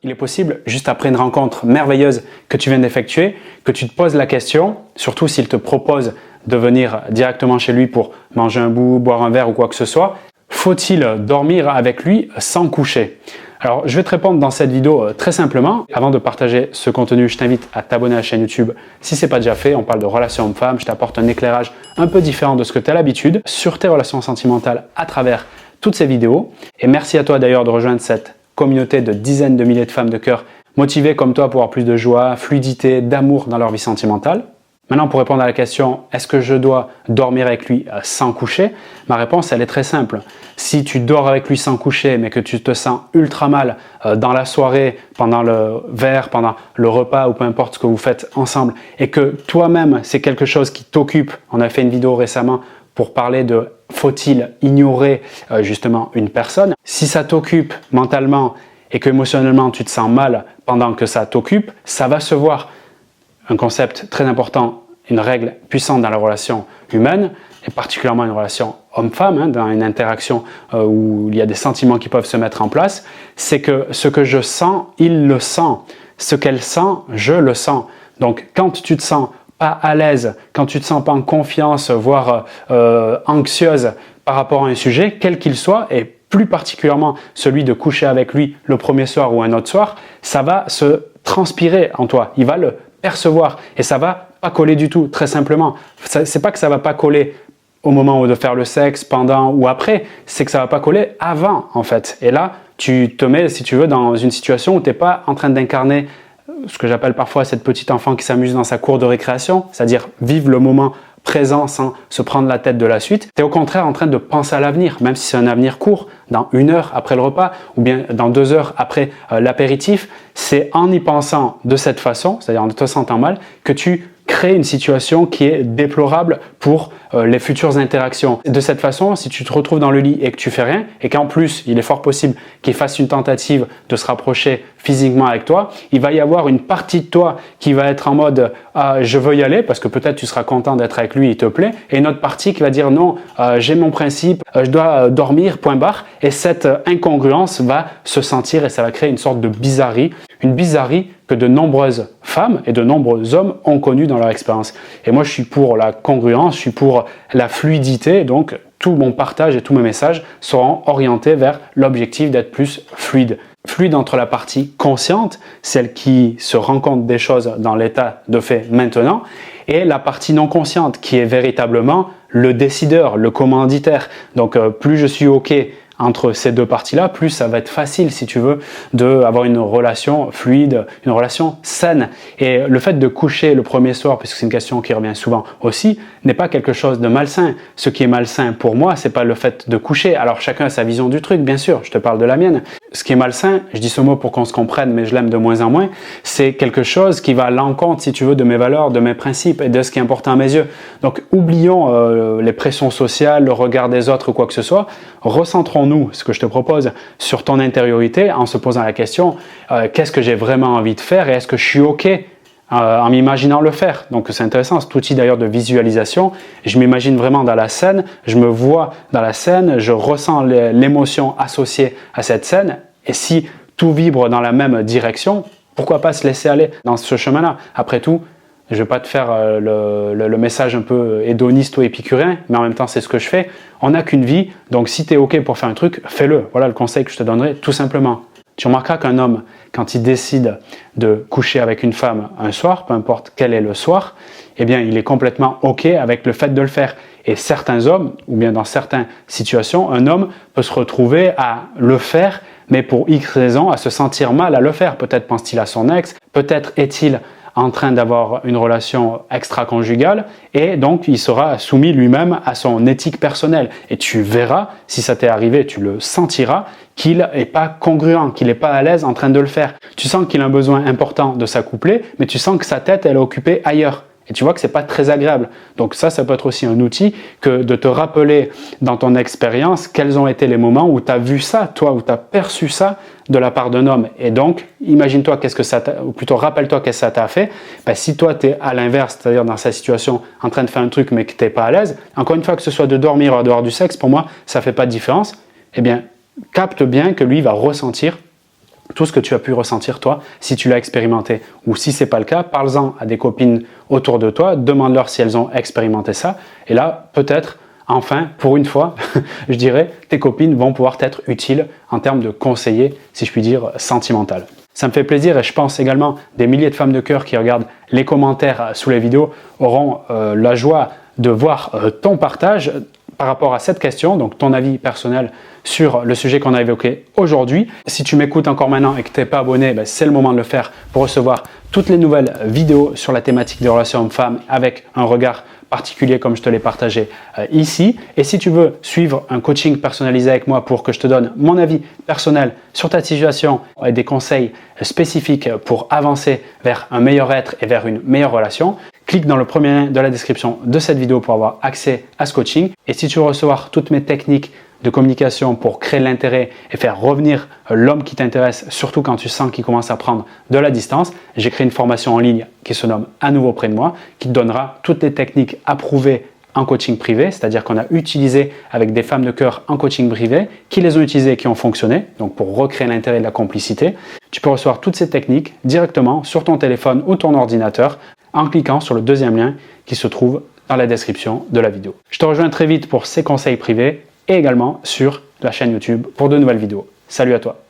Il est possible, juste après une rencontre merveilleuse que tu viens d'effectuer, que tu te poses la question, surtout s'il te propose de venir directement chez lui pour manger un bout, boire un verre ou quoi que ce soit, faut-il dormir avec lui sans coucher? Alors, je vais te répondre dans cette vidéo très simplement. Avant de partager ce contenu, je t'invite à t'abonner à la chaîne YouTube si ce n'est pas déjà fait. On parle de relations hommes-femmes, je t'apporte un éclairage un peu différent de ce que tu as l'habitude sur tes relations sentimentales à travers toutes ces vidéos. Et merci à toi d'ailleurs de rejoindre cette communauté de dizaines de milliers de femmes de cœur motivées comme toi pour avoir plus de joie, fluidité, d'amour dans leur vie sentimentale. Maintenant, pour répondre à la question, est-ce que je dois dormir avec lui sans coucher? Ma réponse, elle est très simple. Si tu dors avec lui sans coucher, mais que tu te sens ultra mal dans la soirée, pendant le verre, pendant le repas ou peu importe ce que vous faites ensemble, et que toi-même, c'est quelque chose qui t'occupe, on a fait une vidéo récemment pour parler de faut-il ignorer justement une personne. Si ça t'occupe mentalement et que émotionnellement tu te sens mal pendant que ça t'occupe, ça va se voir. Un concept très important, une règle puissante dans la relation humaine, et particulièrement une relation homme-femme, dans une interaction où il y a des sentiments qui peuvent se mettre en place, c'est que ce que je sens, il le sent. Ce qu'elle sent, je le sens. Donc quand tu te sens pas à l'aise, quand tu te sens pas en confiance, voire anxieuse par rapport à un sujet, quel qu'il soit, et plus particulièrement celui de coucher avec lui le premier soir ou un autre soir, ça va se transpirer en toi. Il va le percevoir et ça va pas coller du tout, très simplement. C'est pas que ça va pas coller au moment de faire le sexe, pendant ou après, c'est que ça va pas coller avant en fait. Et là, tu te mets, si tu veux, dans une situation où tu n'es pas en train d'incarner ce que j'appelle parfois cette petite enfant qui s'amuse dans sa cour de récréation, c'est-à-dire vivre le moment présent sans se prendre la tête de la suite. Tu es au contraire en train de penser à l'avenir, même si c'est un avenir court, dans 1 heure après le repas ou bien dans 2 heures après l'apéritif. C'est en y pensant de cette façon, c'est-à-dire en te sentant mal, que tu crées une situation qui est déplorable pour les futures interactions. De cette façon, si tu te retrouves dans le lit et que tu fais rien, et qu'en plus, il est fort possible qu'il fasse une tentative de se rapprocher physiquement avec toi, il va y avoir une partie de toi qui va être en mode je veux y aller, parce que peut-être tu seras content d'être avec lui, il te plaît, et une autre partie qui va dire non, j'ai mon principe, je dois dormir, point barre, et cette incongruence va se sentir et ça va créer une sorte de bizarrerie, une bizarrerie que de nombreuses femmes et de nombreux hommes ont connue dans leur expérience. Et moi, je suis pour la congruence, je suis pour la fluidité, donc tout mon partage et tous mes messages seront orientés vers l'objectif d'être plus fluide. Fluide entre la partie consciente, celle qui se rend compte des choses dans l'état de fait maintenant, et la partie non consciente qui est véritablement le décideur, le commanditaire. Donc plus je suis OK entre ces deux parties-là, plus ça va être facile, si tu veux, d'avoir une relation fluide, une relation saine. Et le fait de coucher le premier soir, puisque c'est une question qui revient souvent aussi, n'est pas quelque chose de malsain. Ce qui est malsain pour moi, c'est pas le fait de coucher. Alors chacun a sa vision du truc, bien sûr, je te parle de la mienne. Ce qui est malsain, je dis ce mot pour qu'on se comprenne, mais je l'aime de moins en moins, c'est quelque chose qui va à l'encontre, si tu veux, de mes valeurs, de mes principes et de ce qui est important à mes yeux. Donc oublions les pressions sociales, le regard des autres ou quoi que ce soit. Recentrons-nous, ce que je te propose, sur ton intériorité en se posant la question qu'est-ce que j'ai vraiment envie de faire et est-ce que je suis OK en m'imaginant le faire. Donc c'est intéressant, cet outil d'ailleurs de visualisation. Je m'imagine vraiment dans la scène, je me vois dans la scène, je ressens l'émotion associée à cette scène. Et si tout vibre dans la même direction, pourquoi pas se laisser aller dans ce chemin-là? Après tout, je ne vais pas te faire le message un peu hédoniste ou épicurien, mais en même temps, c'est ce que je fais. On n'a qu'une vie, donc si tu es OK pour faire un truc, fais-le. Voilà le conseil que je te donnerai, tout simplement. Tu remarqueras qu'un homme, quand il décide de coucher avec une femme un soir, peu importe quel est le soir, eh bien, il est complètement OK avec le fait de le faire. Et certains hommes, ou bien dans certaines situations, un homme peut se retrouver à le faire, mais pour X raisons, à se sentir mal à le faire. Peut-être pense-t-il à son ex, peut-être est-il en train d'avoir une relation extra-conjugale et donc il sera soumis lui-même à son éthique personnelle. Et tu verras, si ça t'est arrivé, tu le sentiras, qu'il n'est pas congruent, qu'il n'est pas à l'aise en train de le faire. Tu sens qu'il a un besoin important de s'accoupler, mais tu sens que sa tête, elle est occupée ailleurs. Et tu vois que ce n'est pas très agréable. Donc ça peut être aussi un outil que de te rappeler dans ton expérience quels ont été les moments où tu as vu ça, toi, où tu as perçu ça de la part d'un homme. Et donc, imagine-toi qu'est-ce que ça t'a, ou plutôt rappelle-toi qu'est-ce que ça t'a fait. Ben, si toi, tu es à l'inverse, c'est-à-dire dans sa situation, en train de faire un truc mais que tu n'es pas à l'aise, encore une fois, que ce soit de dormir ou en dehors du sexe, pour moi, ça ne fait pas de différence. Eh bien, capte bien que lui va ressentir tout ce que tu as pu ressentir toi, si tu l'as expérimenté. Ou si ce n'est pas le cas, parle-en à des copines autour de toi, demande-leur si elles ont expérimenté ça. Et là, peut-être, enfin, pour une fois, je dirais, tes copines vont pouvoir t'être utiles en termes de conseiller, si je puis dire, sentimental. Ça me fait plaisir et je pense également des milliers de femmes de cœur qui regardent les commentaires sous les vidéos auront la joie de voir ton partage par rapport à cette question, donc ton avis personnel sur le sujet qu'on a évoqué aujourd'hui. Si tu m'écoutes encore maintenant et que tu n'es pas abonné, c'est le moment de le faire pour recevoir toutes les nouvelles vidéos sur la thématique des relations hommes-femmes avec un regard particulier comme je te l'ai partagé ici. Et si tu veux suivre un coaching personnalisé avec moi pour que je te donne mon avis personnel sur ta situation et des conseils spécifiques pour avancer vers un meilleur être et vers une meilleure relation, clique dans le premier lien de la description de cette vidéo pour avoir accès à ce coaching. Et si tu veux recevoir toutes mes techniques de communication pour créer l'intérêt et faire revenir l'homme qui t'intéresse, surtout quand tu sens qu'il commence à prendre de la distance, j'ai créé une formation en ligne qui se nomme À nouveau près de moi, qui te donnera toutes les techniques approuvées en coaching privé, c'est-à-dire qu'on a utilisé avec des femmes de cœur en coaching privé, qui les ont utilisées et qui ont fonctionné, donc pour recréer l'intérêt et la complicité. Tu peux recevoir toutes ces techniques directement sur ton téléphone ou ton ordinateur en cliquant sur le deuxième lien qui se trouve dans la description de la vidéo. Je te rejoins très vite pour ces conseils privés et également sur la chaîne YouTube pour de nouvelles vidéos. Salut à toi!